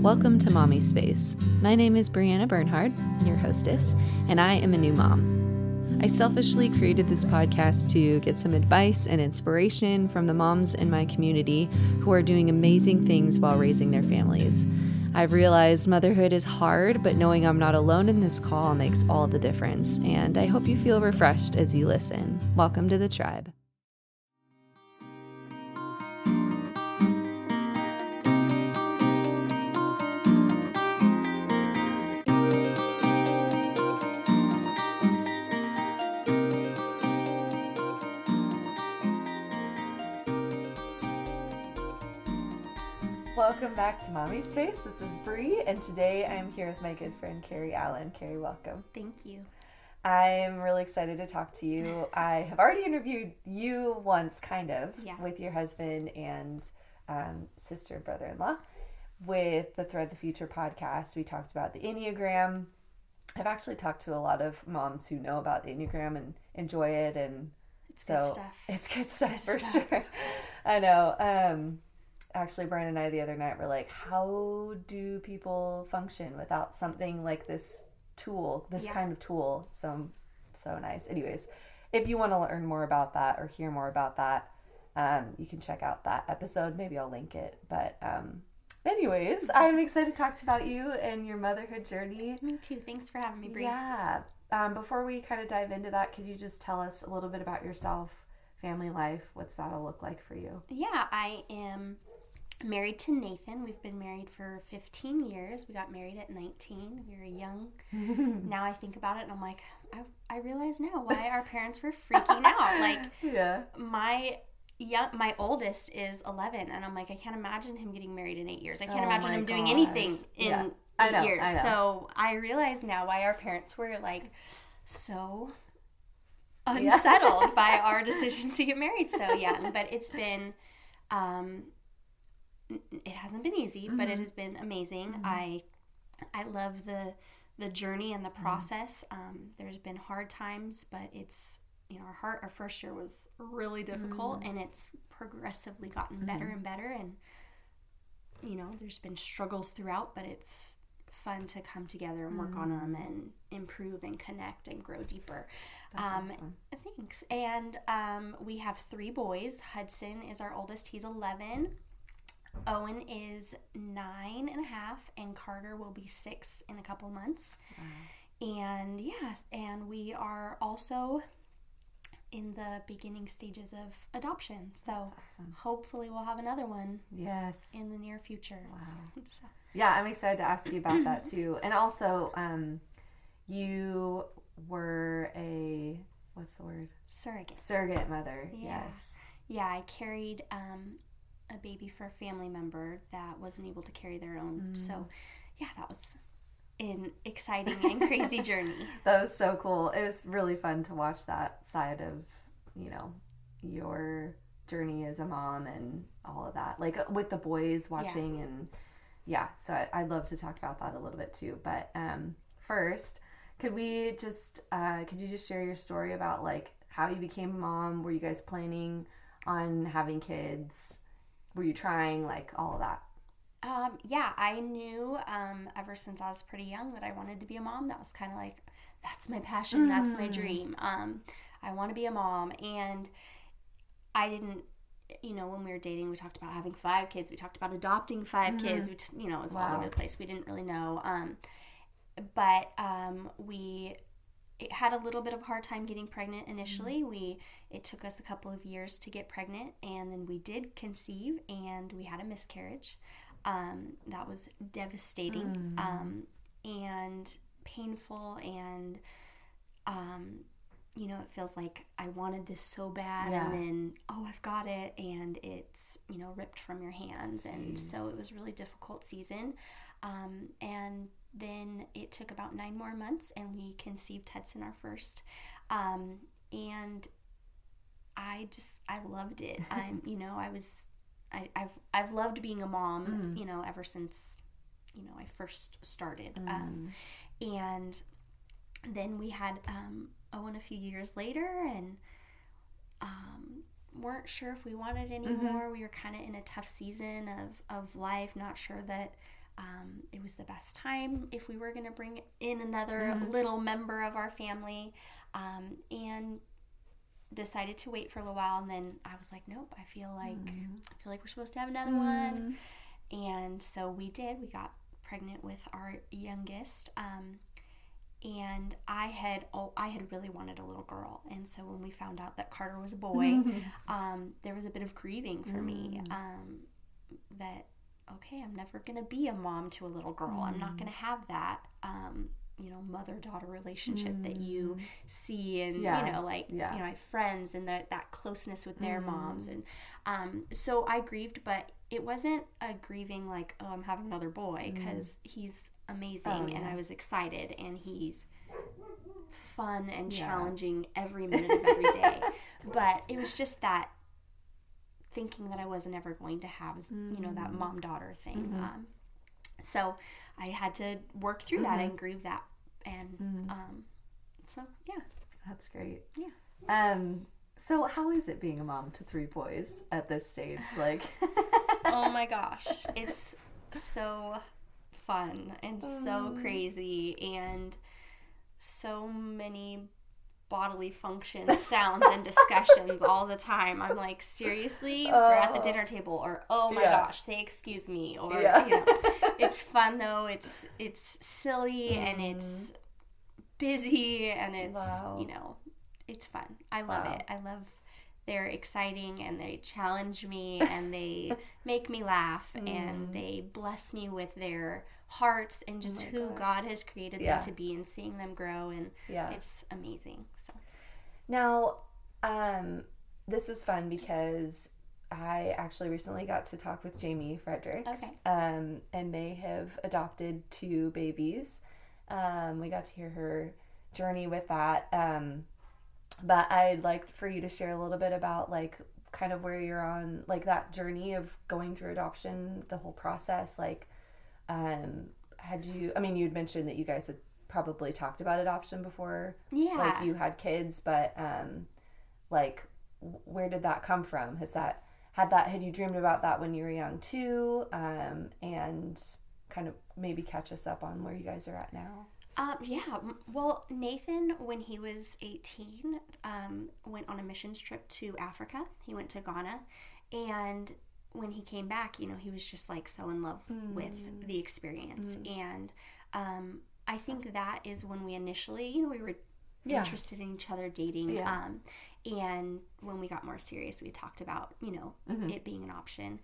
Welcome to Mommispace. My name is Brianna Bernhard, your hostess, and I am a new mom. I selfishly created this podcast to get some advice and inspiration from the moms in my community who are doing amazing things while raising their families. I've realized motherhood is hard, but knowing I'm not alone in this call makes all the difference, and I hope you feel refreshed as you listen. Welcome to the tribe. Welcome back to Mommispace. This is Bree, and today I'm here with my good friend Kerry Allen. Kerry, welcome. Thank you. I'm really excited to talk to you. I have already interviewed you once, with your husband and sister, brother-in-law, with the Thread the Future podcast. We talked about the Enneagram. I've actually talked to a lot of moms who know about the Enneagram and enjoy it, and it's good stuff. It's good stuff for sure. I know. Actually, Brian and I the other night were like, how do people function without something like this tool, kind of tool? So nice. Anyways, if you want to learn more about that or hear more about that, you can check out that episode. Maybe I'll link it. But anyways, I'm excited to talk about you and your motherhood journey. Me too. Thanks for having me, Brie. Yeah. Before we kind of dive into that, could you just tell us a little bit about yourself, family life? What's that all look like for you? Yeah, I am married to Nathan. We've been married for 15 years. We got married at 19. We were young. Now I think about it and I'm like, I realize now why our parents were freaking out. Like, yeah. My oldest is 11 and I'm like, I can't imagine him getting married in 8 years. I can't imagine him doing anything in 8 years. I know. So I realize now why our parents were like so unsettled by our decision to get married so young. But it's been it hasn't been easy, but it has been amazing. I love the journey and the process. There's been hard times, but it's, our first year was really difficult, and it's progressively gotten better and better. And, there's been struggles throughout, but it's fun to come together and work on them and improve and connect and grow deeper. That's awesome. Thanks. And we have 3 boys. Hudson is our oldest. He's 11. Owen is 9.5, and Carter will be 6 in a couple months. Wow. And we are also in the beginning stages of adoption. So awesome. Hopefully we'll have another one. Yes. In the near future. Wow. Yeah, I'm excited to ask you about that too. And also, you were what's the word? Surrogate mother. Yeah. Yes. Yeah, I carried a baby for a family member that wasn't able to carry their own. So, yeah, that was an exciting and crazy journey. That was so cool. It was really fun to watch that side of, your journey as a mom and all of that. Like with the boys watching so I'd love to talk about that a little bit too. But first, could you just share your story about like how you became a mom? Were you guys planning on having kids? Were you trying, like, all of that? Yeah, I knew ever since I was pretty young that I wanted to be a mom. That was kind of like, that's my passion, that's my dream. I want to be a mom. And I didn't, when we were dating, we talked about having 5 kids. We talked about adopting 5 kids. We just, it was all over the place. We didn't really know. But we had a little bit of a hard time getting pregnant initially. It took us a couple of years to get pregnant, and then we did conceive, and we had a miscarriage. That was devastating and painful, and it feels like I wanted this so bad, and then I've got it, and it's ripped from your hands. Jeez. And so it was a really difficult season, and then it took about 9 more months, and we conceived Hudson, our first. And I loved it. I've loved being a mom, ever since, I first started. And then we had Owen a few years later, and weren't sure if we wanted anymore. We were kind of in a tough season of life, not sure that it was the best time if we were going to bring in another little member of our family, and decided to wait for a little while. And then I was like, nope, I feel like we're supposed to have another one. And so we did. We got pregnant with our youngest. And I had really wanted a little girl. And so when we found out that Carter was a boy, there was a bit of grieving for me, that, okay, I'm never going to be a mom to a little girl. I'm not going to have that, mother-daughter relationship that you see. And, I have friends and that closeness with their moms. And so I grieved, but it wasn't a grieving like, oh, I'm having another boy, because he's amazing, and I was excited, and he's fun and challenging every minute of every day. But it was just that thinking that I wasn't ever going to have, that mom-daughter thing. So I had to work through that and grieve that. And so, yeah. That's great. Yeah. So how is it being a mom to 3 boys at this stage? Like, oh my gosh. It's so fun and so crazy, and so many bodily function sounds and discussions all the time. I'm like, seriously? We're at the dinner table, or oh my gosh, say excuse me, or it's fun though. It's silly and it's busy, and it's it's fun. I love it. I love they're exciting, and they challenge me, and they make me laugh, and they bless me with their hearts and just who God has created them to be, and seeing them grow, and it's amazing. So now, this is fun because I actually recently got to talk with Jamie Fredericks, and they have adopted 2 babies. We got to hear her journey with that. But I'd like for you to share a little bit about, like, kind of where you're on, like, that journey of going through adoption, the whole process. Like, you'd mentioned that you guys had probably talked about adoption before. Yeah. Like, you had kids, but, where did that come from? Had you dreamed about that when you were young too? And kind of maybe catch us up on where you guys are at now. Well, Nathan, when he was 18, went on a missions trip to Africa. He went to Ghana, and when he came back, he was just like so in love with the experience. And I think that is when we initially, we were interested in each other, dating. And when we got more serious, we talked about, it being an option.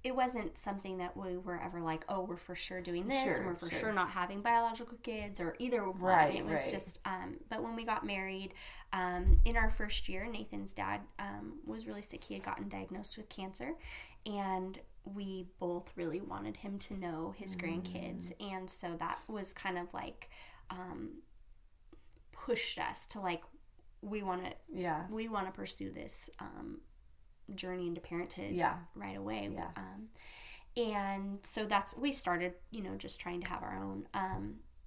It wasn't something that we were ever like, oh, we're for sure doing this, and we're for sure not having biological kids, or either one. Right, it was just, but when we got married, in our first year, Nathan's dad was really sick. He had gotten diagnosed with cancer, and we both really wanted him to know his grandkids. And so that was kind of like, pushed us to like, we want to pursue this, journey into parenthood right away. And so we started, just trying to have our own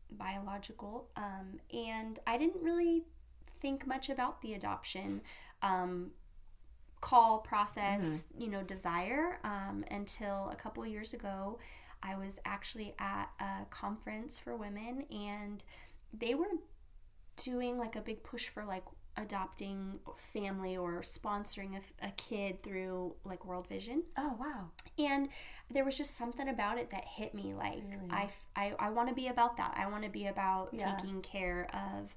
biological, and I didn't really think much about the adoption call process, desire, until a couple of years ago. I was actually at a conference for women, and they were doing like a big push for like adopting family or sponsoring a kid through like World Vision. Oh, wow. And there was just something about it that hit me. Like, really? I want to be about that. I want to be about taking care of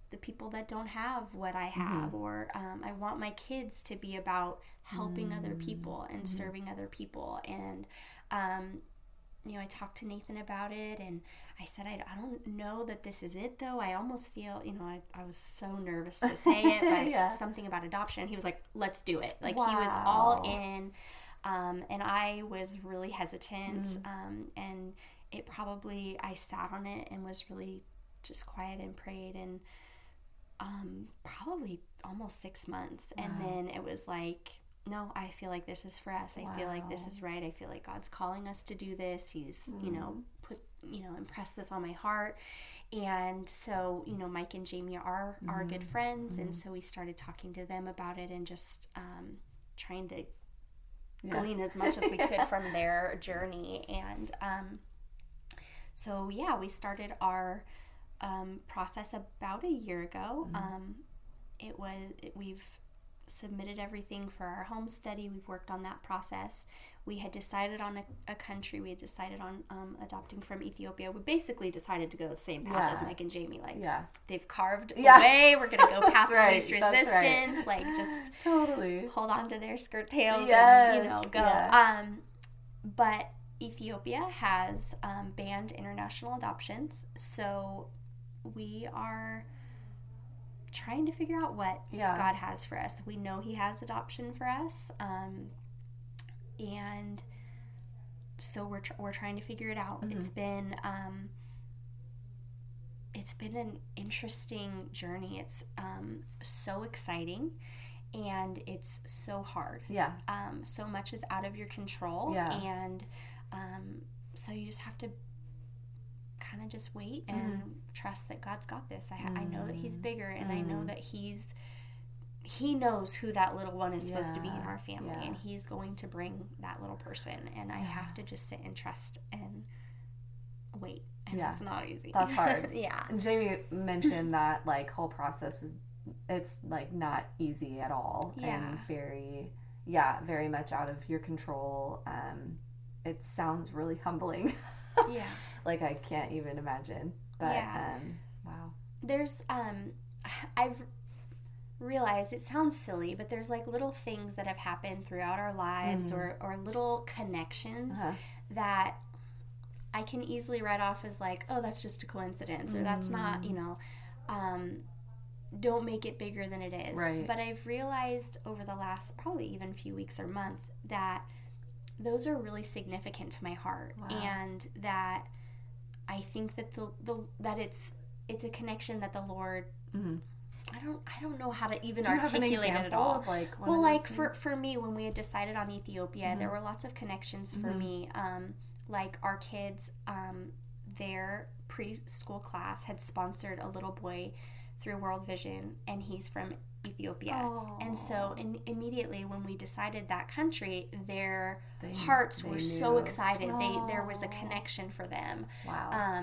the people that don't have what I have, or I want my kids to be about helping other people and serving other people. And I talked to Nathan about it, and I said, I don't know that this is it, though. I almost feel, I was so nervous to say it, but something about adoption. He was like, let's do it. Like, he was all in, and I was really hesitant, and I sat on it and was really just quiet and prayed, and probably almost 6 months. Wow. And then it was like, no, I feel like this is for us. I feel like this is right. I feel like God's calling us to do this. He's, impressed this on my heart. And so, Mike and Jamie are good friends. And so we started talking to them about it, and just trying to glean as much as we could from their journey. And so yeah, we started our process about a year ago. We've submitted everything for our home study. We've worked on that process. We had decided on a country. We had decided on adopting from Ethiopia. We basically decided to go the same path as Mike and Jamie. Like, they've carved a way. We're going to go past least resistance. Like, just totally hold on to their skirt tails and, go. Yeah. But Ethiopia has banned international adoptions. So we are trying to figure out what God has for us. We know He has adoption for us, and so we're trying to figure it out. It's been an interesting journey. It's so exciting, and it's so hard. So much is out of your control, and so you just have to kind of just wait and trust that God's got this. I know that He's bigger, and I know that He knows who that little one is supposed to be in our family, and He's going to bring that little person, and I have to just sit and trust and wait, and it's not easy. That's hard. And Jamie mentioned that like whole process it's like not easy at all, and very much out of your control. It sounds really humbling. Like I can't even imagine. But wow. There's I've realized, it sounds silly, but there's like little things that have happened throughout our lives or little connections that I can easily write off as like, oh, that's just a coincidence, or that's not, don't make it bigger than it is. Right. But I've realized over the last probably even few weeks or month that those are really significant to my heart, and that I think that that it's a connection that the Lord. I don't know how to even articulate it at all. Of like well, like for me, when we had decided on Ethiopia, there were lots of connections for me. Like our kids, their preschool class had sponsored a little boy through World Vision, and he's from Ethiopia. Aww. And so immediately when we decided that country, their hearts were so excited. There was a connection for them. Wow.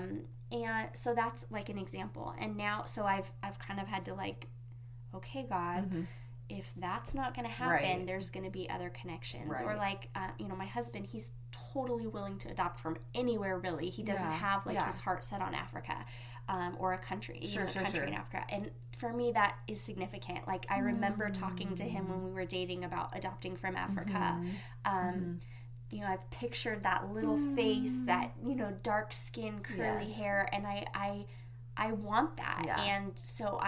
And so that's like an example. And now, so I've kind of had to like, okay, God, if that's not going to happen, there's going to be other connections. Or like, my husband, he's totally willing to adopt from anywhere, really. He doesn't have like his heart set on Africa, or a country, in Africa. And for me, that is significant. Like, I remember talking to him when we were dating about adopting from Africa. I've pictured that little face, that, dark skin, curly hair, and I want that. Yeah. And so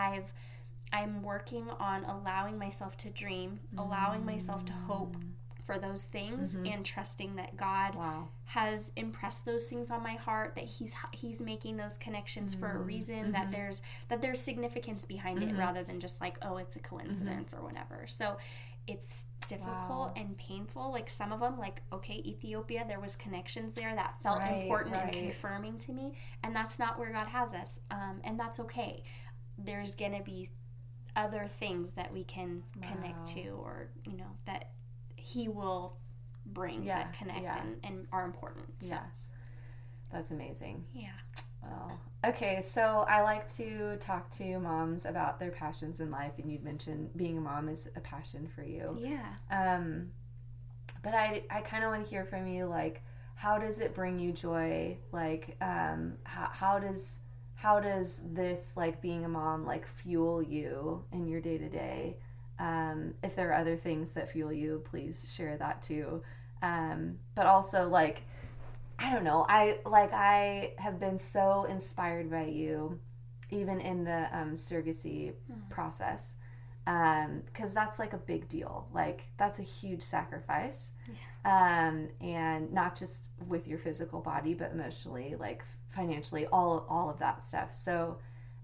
I'm working on allowing myself to dream, allowing myself to hope for those things, and trusting that God has impressed those things on my heart, that he's making those connections for a reason, that there's significance behind it, rather than just like, oh, it's a coincidence or whatever. So it's difficult and painful. Like some of them, like, okay, Ethiopia, there was connections there that felt important and confirming to me, and that's not where God has us, and that's okay. There's gonna be other things that we can connect to, or that He will bring that connect and are important. So. That's amazing. Yeah. Well, okay, so I like to talk to moms about their passions in life, and you'd mentioned being a mom is a passion for you. Yeah. But I kind of want to hear from you, like, how does it bring you joy? Like, how does this, like, being a mom, like, fuel you in your day-to-day? If there are other things that fuel you, please share that too. But also, like, I don't know, I have been so inspired by you, even in the surrogacy process, because that's like a big deal. Like, that's a huge sacrifice, and not just with your physical body, but emotionally, like financially, all of that stuff. So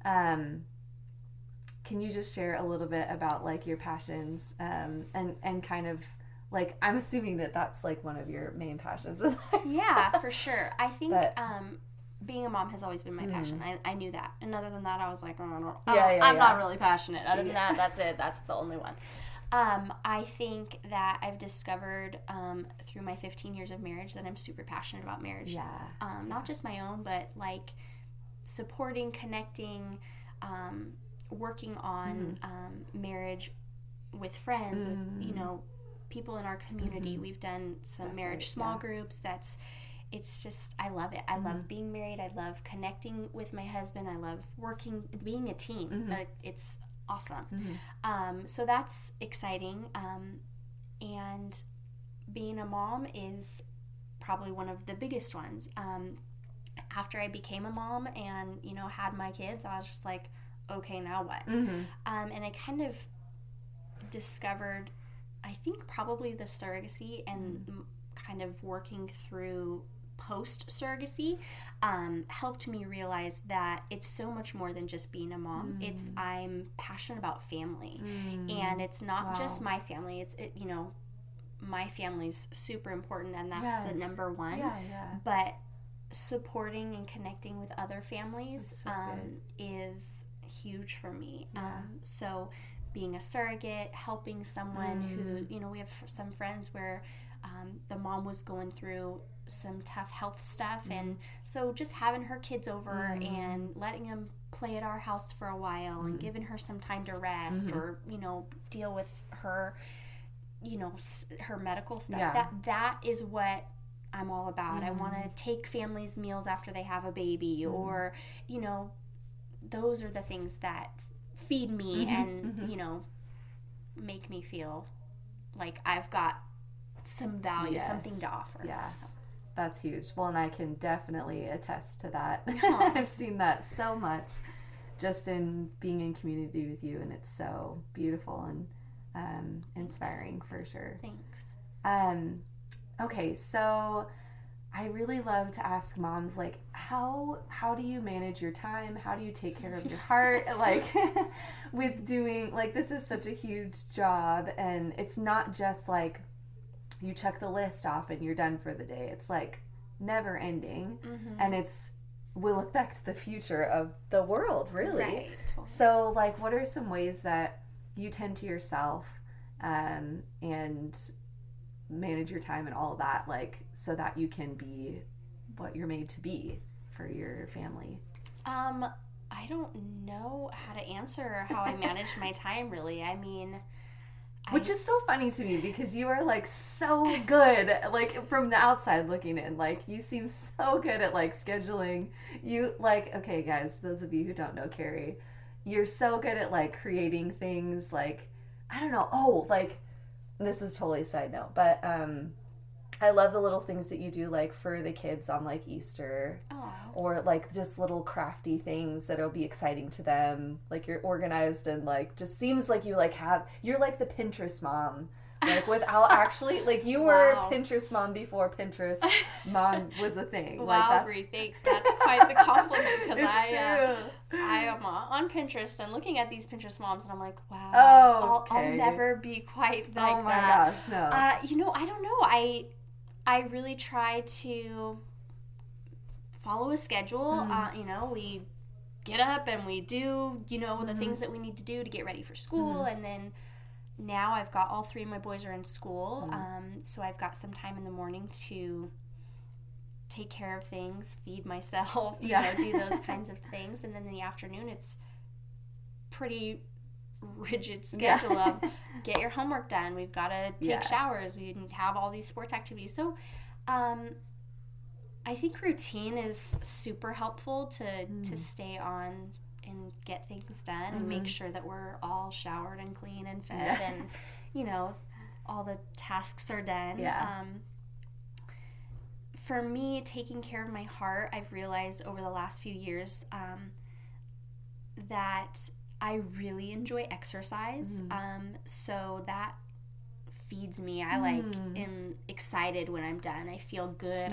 can you just share a little bit about like your passions, and kind of, like, I'm assuming that that's like one of your main passions. Yeah, for sure. I think being a mom has always been my passion. I knew that. And other than that, I was like, I'm not really passionate. Other than that, that's it. That's the only one. I think that I've discovered through my 15 years of marriage that I'm super passionate about marriage. Yeah. Not just my own, but like supporting, connecting, working on marriage with friends, with, you know, people in our community. We've done some marriage small groups. It's just, I love it. I love being married. I love connecting with my husband. I love being a team. It's awesome. So that's exciting. And being a mom is probably one of the biggest ones. After I became a mom and, you know, had my kids, I was just like, okay, now what? And I kind of discovered, I think probably the surrogacy and kind of working through post-surrogacy helped me realize that it's so much more than just being a mom. I'm passionate about family, and it's not just my family. You know, my family's super important, and that's the number one. But supporting and connecting with other families is huge for me. So being a surrogate, helping someone who, you know, we have some friends where the mom was going through some tough health stuff, and so just having her kids over and letting them play at our house for a while and giving her some time to rest or, you know, deal with her, you know, her medical stuff. That is what I'm all about. I want to take families' meals after they have a baby, or, you know, those are the things that feed me and, you know, make me feel like I've got some value, something to offer. Yeah. So. That's huge. Well, and I can definitely attest to that. I've seen that so much just in being in community with you, and it's so beautiful and inspiring for sure. Thanks. Okay, so I really love to ask moms, like, how do you manage your time? How do you take care of your heart? Like, with doing, like, this is such a huge job, and it's not just like you check the list off and you're done for the day. It's like never ending, and will affect the future of the world, really. Right, totally. So, like, what are some ways that you tend to yourself and manage your time and all of that, like, so that you can be what you're made to be for your family? I don't know how to answer how I manage my time, really. I mean, which is so funny to me because you are, like, so good, like, from the outside looking in, like, you seem so good at, like, scheduling. You, like, okay, guys, those of you who don't know Kerry, you're so good at, like, creating things, like, I don't know, like, this is totally a side note, but I love the little things that you do, like, for the kids on, like, Easter. Aww. Or, like, just little crafty things that'll be exciting to them. Like, you're organized and, like, just seems like you, like, you're like the Pinterest mom. Like, without actually, like, you were Pinterest mom before Pinterest mom was a thing. Wow, like, Brie, thanks. That's quite the compliment, because I am on Pinterest and looking at these Pinterest moms, and I'm like, wow, I'll never be quite like that. Oh my gosh, no. You know, I don't know. I really try to follow a schedule. You know, we get up and we do, you know, the things that we need to do to get ready for school, and then now I've got all three of my boys are in school, so I've got some time in the morning to take care of things, feed myself, you know, do those kinds of things, and then in the afternoon it's pretty rigid schedule of get your homework done, we've got to take showers, we have all these sports activities. So I think routine is super helpful to stay on and get things done and make sure that we're all showered and clean and fed and, you know, all the tasks are done. For me, taking care of my heart, I've realized over the last few years that I really enjoy exercise. So that feeds me. I am excited when I'm done. I feel good.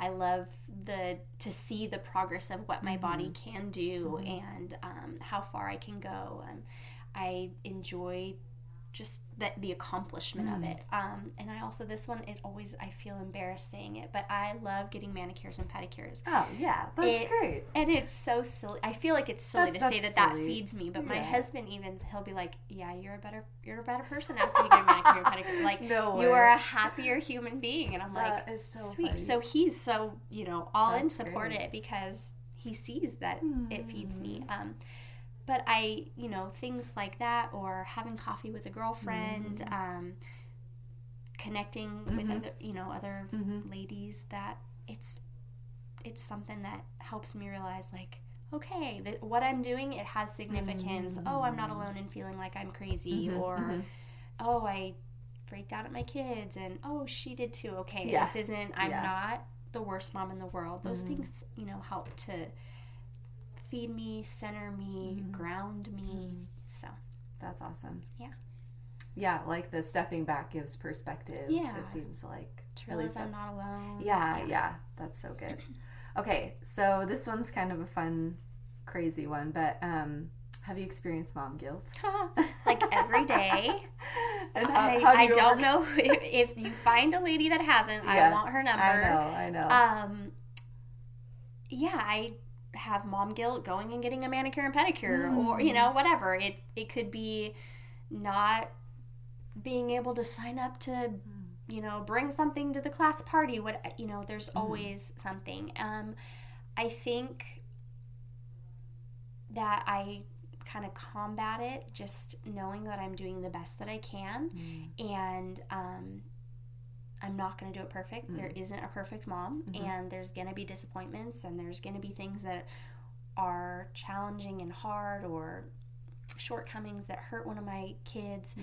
I love to see the progress of what my body can do and how far I can go. I enjoy just the accomplishment of it. And I also, this one, I feel embarrassed saying it, but I love getting manicures and pedicures. Oh, yeah. That's great. And it's so silly. I feel like it's silly to say that feeds me, but my husband he'll be like, yeah, you're a better person after you get a manicure and pedicure. Like, no way. You are a happier human being. And I'm like, that is so sweet. Funny. So he's so, all in support it because he sees that it feeds me. But things like that, or having coffee with a girlfriend, connecting with other ladies, that it's something that helps me realize, like, okay, what I'm doing, it has significance. Oh, I'm not alone in feeling like I'm crazy, or oh, I freaked out at my kids, and oh, she did too. Okay, this isn't. I'm not the worst mom in the world. Those things, help to feed me, center me, ground me. So that's awesome. Yeah. Yeah, like the stepping back gives perspective. Yeah. It seems like. To realize I'm not alone. Yeah. That's so good. Okay, so this one's kind of a fun, crazy one, but have you experienced mom guilt? Like every day. And I don't know if you find a lady that hasn't, I want her number. I know. Yeah, I have mom guilt going and getting a manicure and pedicure, or whatever. It could be not being able to sign up to bring something to the class party. There's always something. I think that I kind of combat it just knowing that I'm doing the best that I can, and I'm not going to do it perfect. There isn't a perfect mom, and there's going to be disappointments, and there's going to be things that are challenging and hard, or shortcomings that hurt one of my kids.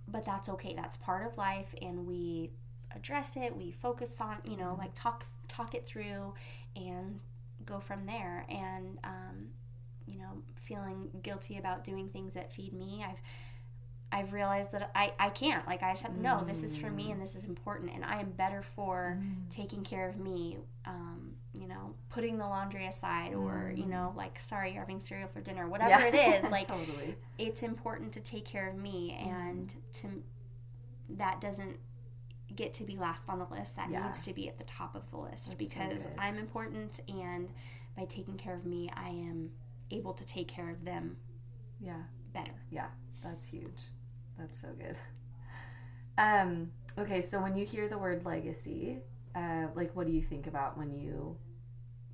But that's okay. That's part of life, and we address it. We focus on, like talk it through and go from there. And, feeling guilty about doing things that feed me, I've realized that I can't. Like, I just have to know this is for me and this is important, and I am better for taking care of me, putting the laundry aside, or, like, sorry, you're having cereal for dinner, whatever it is. Like, totally. It's important to take care of me, and that doesn't get to be last on the list. That needs to be at the top of the list. That's because so I'm important, and by taking care of me, I am able to take care of them better. Yeah, that's huge. That's so good. Okay, so when you hear the word legacy, like, what do you think about when you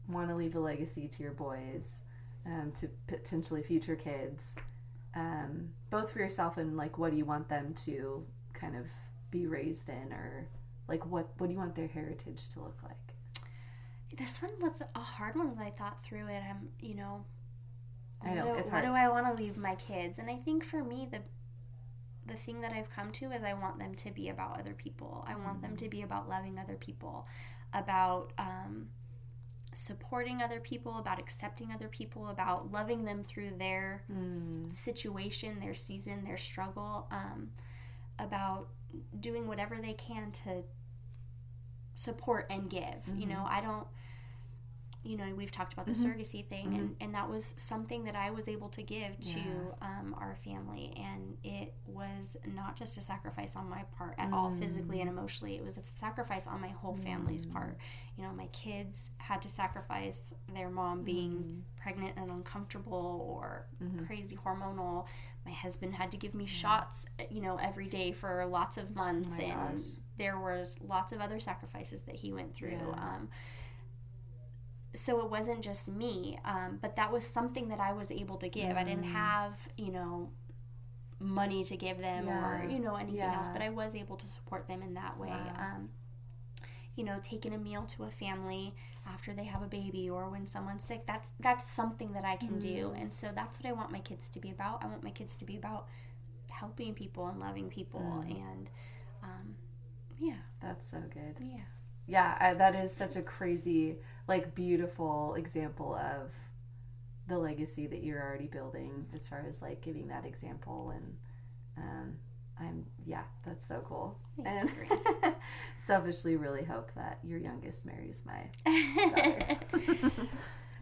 want to leave a legacy to your boys, to potentially future kids, both for yourself and, like, what do you want them to kind of be raised in, or, like, what do you want their heritage to look like? This one was a hard one as I thought through it. I know, it's hard. What do I want to leave my kids? And I think for me, the thing that I've come to is I want them to be about other people. I want them to be about loving other people, about supporting other people, about accepting other people, about loving them through their situation, their season, their struggle, about doing whatever they can to support and give. I don't, we've talked about the surrogacy thing, and that was something that I was able to give to our family, and it was not just a sacrifice on my part at all, physically and emotionally. It was a sacrifice on my whole family's part. My kids had to sacrifice their mom being pregnant and uncomfortable, or crazy hormonal. My husband had to give me shots, every day for lots of months, there was lots of other sacrifices that he went through. So it wasn't just me, but that was something that I was able to give. I didn't have, money to give them, or, anything else, but I was able to support them in that way. Taking a meal to a family after they have a baby, or when someone's sick, that's something that I can do. And so that's what I want my kids to be about. I want my kids to be about helping people and loving people. And, that's so good. Yeah, that is such a crazy, like, beautiful example of the legacy that you're already building, as far as, like, giving that example. And that's so cool. Thanks, and selfishly really hope that your youngest marries my daughter.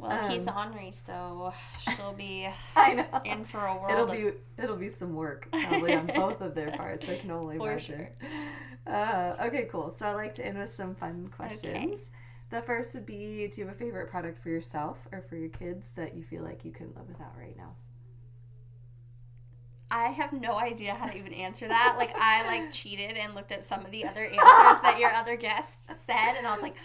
Well, he's ornery, so she'll be I know. in for a world. It'll be some work probably on both of their parts. I can only imagine. Sure. Okay, cool. So I like to end with some fun questions. Okay. The first would be, do you have a favorite product for yourself or for your kids that you feel like you couldn't live without right now? I have no idea how to even answer that. Like, I cheated and looked at some of the other answers that your other guests said, and I was like,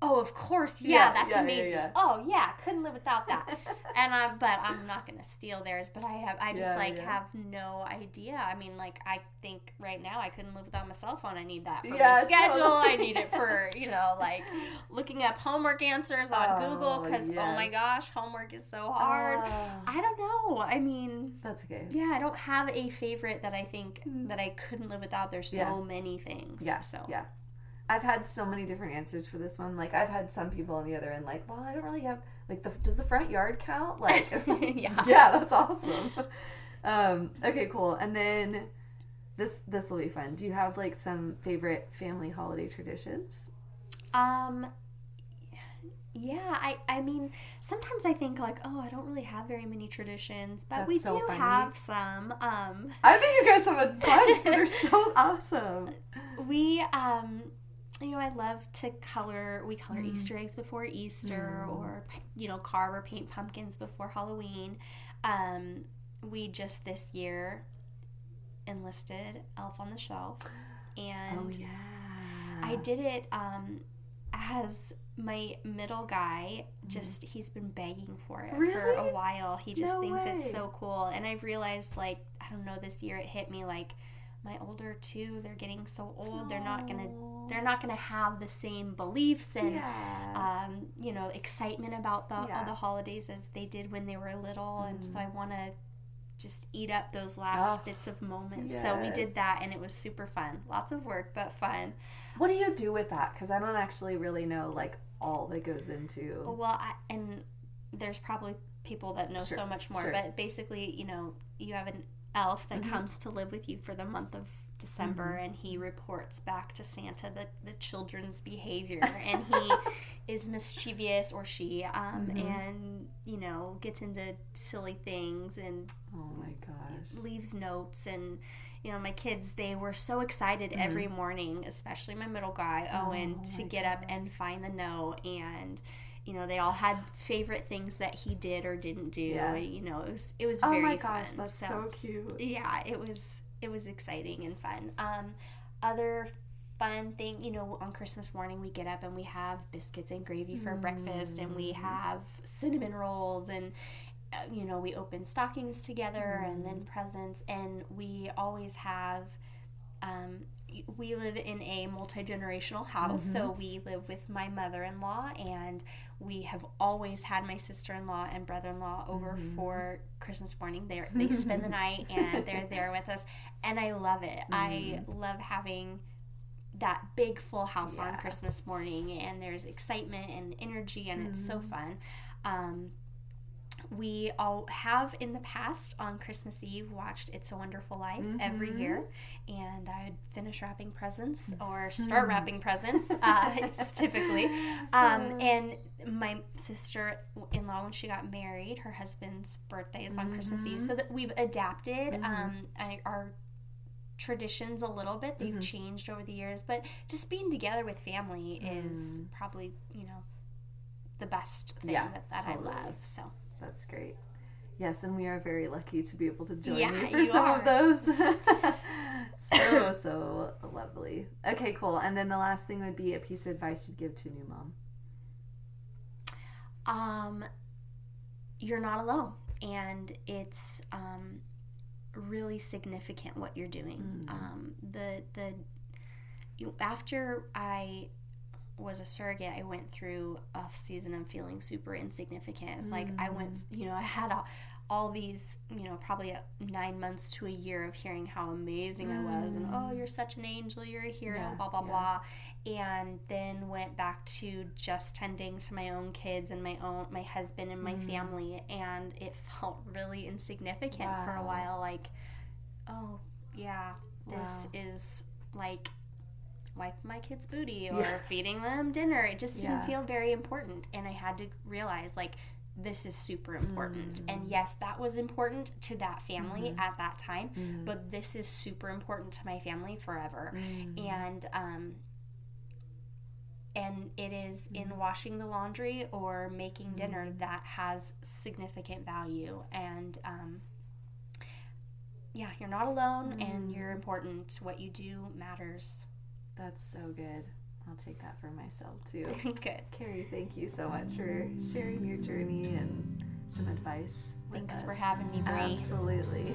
oh, of course, that's amazing. Yeah. Oh, yeah, couldn't live without that. And but I'm not gonna steal theirs. But I just have no idea. I mean, I think right now I couldn't live without my cell phone. I need that for my schedule. Totally. I need it for looking up homework answers on Google because oh my gosh, homework is so hard. I don't know. I mean, that's okay. Yeah, I don't have a favorite that I think that I couldn't live without. There's so many things. Yeah. So yeah. I've had so many different answers for this one. I've had some people on the other end well, I don't really have, does the front yard count? Yeah, that's awesome. Okay, cool. And then this will be fun. Do you have, some favorite family holiday traditions? Yeah, I mean, sometimes I think, oh, I don't really have very many traditions, but we do funny. have some. I think you guys have a bunch that are so awesome. We, I love to color. We color Easter eggs before Easter, or carve or paint pumpkins before Halloween. We just this year enlisted Elf on the Shelf, and I did it as my middle guy. He's been begging for it for a while. He just thinks it's so cool, and I've realized I don't know, this year it hit me my older two, they're getting so old. They're not gonna have the same beliefs and excitement about the holidays as they did when they were little. And so I want to just eat up those last bits of moments. Yes. So we did that, and it was super fun. Lots of work, but fun. What do you do with that? Because I don't actually really know all that goes into. Well, and there's probably people that know so much more. Sure. But basically, you have an elf that comes to live with you for the month of December, and he reports back to Santa the children's behavior, and he is mischievous, or she, and gets into silly things, and oh my gosh, leaves notes. And my kids, they were so excited every morning, especially my middle guy Owen, to get up and find the note. And they all had favorite things that he did or didn't do. Yeah. It was very fun. Oh my gosh, fun. That's so cute. Yeah, it was exciting and fun. Other fun thing, on Christmas morning we get up and we have biscuits and gravy for breakfast, and we have cinnamon rolls, and we open stockings together and then presents, and we always have we live in a multi-generational house, so we live with my mother-in-law, and we have always had my sister-in-law and brother-in-law over for Christmas morning. They spend the night, and they're there with us, and I love it. I love having that big full house on Christmas morning, and there's excitement and energy, and it's so fun. We all have in the past on Christmas Eve watched It's a Wonderful Life every year, and I'd finish wrapping presents or start wrapping presents. It's typically. And my sister-in-law, when she got married, her husband's birthday is on Christmas Eve, so that we've adapted our traditions a little bit. They've changed over the years, but just being together with family is probably, the best thing that totally. I love. So. That's great. Yes, and we are very lucky to be able to join you for some of those. So lovely. Okay, cool. And then the last thing would be a piece of advice you'd give to a new mom. You're not alone, and it's really significant what you're doing. After I was a surrogate, I went through a season of feeling super insignificant. It's I went, I had all these, probably 9 months to a year of hearing how amazing I was, and oh, you're such an angel, you're a hero, blah blah blah, and then went back to just tending to my own kids and my husband and my family, and it felt really insignificant for a while. Oh yeah, this is wiping my kid's booty or feeding them dinner. It just didn't feel very important, and I had to realize this is super important. And yes, that was important to that family at that time, but this is super important to my family forever. And it is in washing the laundry or making dinner that has significant value. And yeah, you're not alone, and you're important. What you do matters. That's so good. I'll take that for myself too. Good. Kerry, thank you so much for sharing your journey and some advice. Thanks for having me, Bree. Absolutely.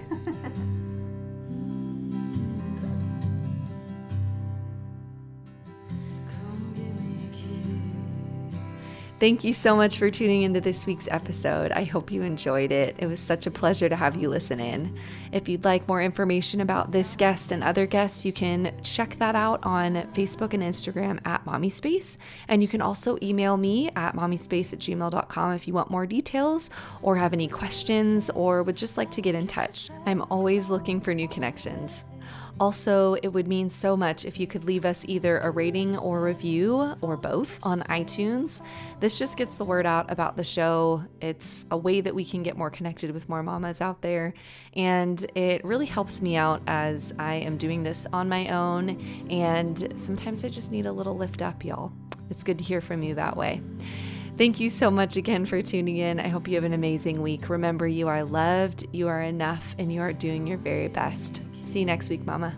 Thank you so much for tuning into this week's episode. I hope you enjoyed it. It was such a pleasure to have you listen in. If you'd like more information about this guest and other guests, you can check that out on Facebook and Instagram at Mommispace. And you can also email me at mommispace@gmail.com if you want more details or have any questions or would just like to get in touch. I'm always looking for new connections. Also, it would mean so much if you could leave us either a rating or review or both on iTunes. This just gets the word out about the show. It's a way that we can get more connected with more mamas out there. And it really helps me out as I am doing this on my own. And sometimes I just need a little lift up, y'all. It's good to hear from you that way. Thank you so much again for tuning in. I hope you have an amazing week. Remember, you are loved, you are enough, and you are doing your very best. See you next week, Mama.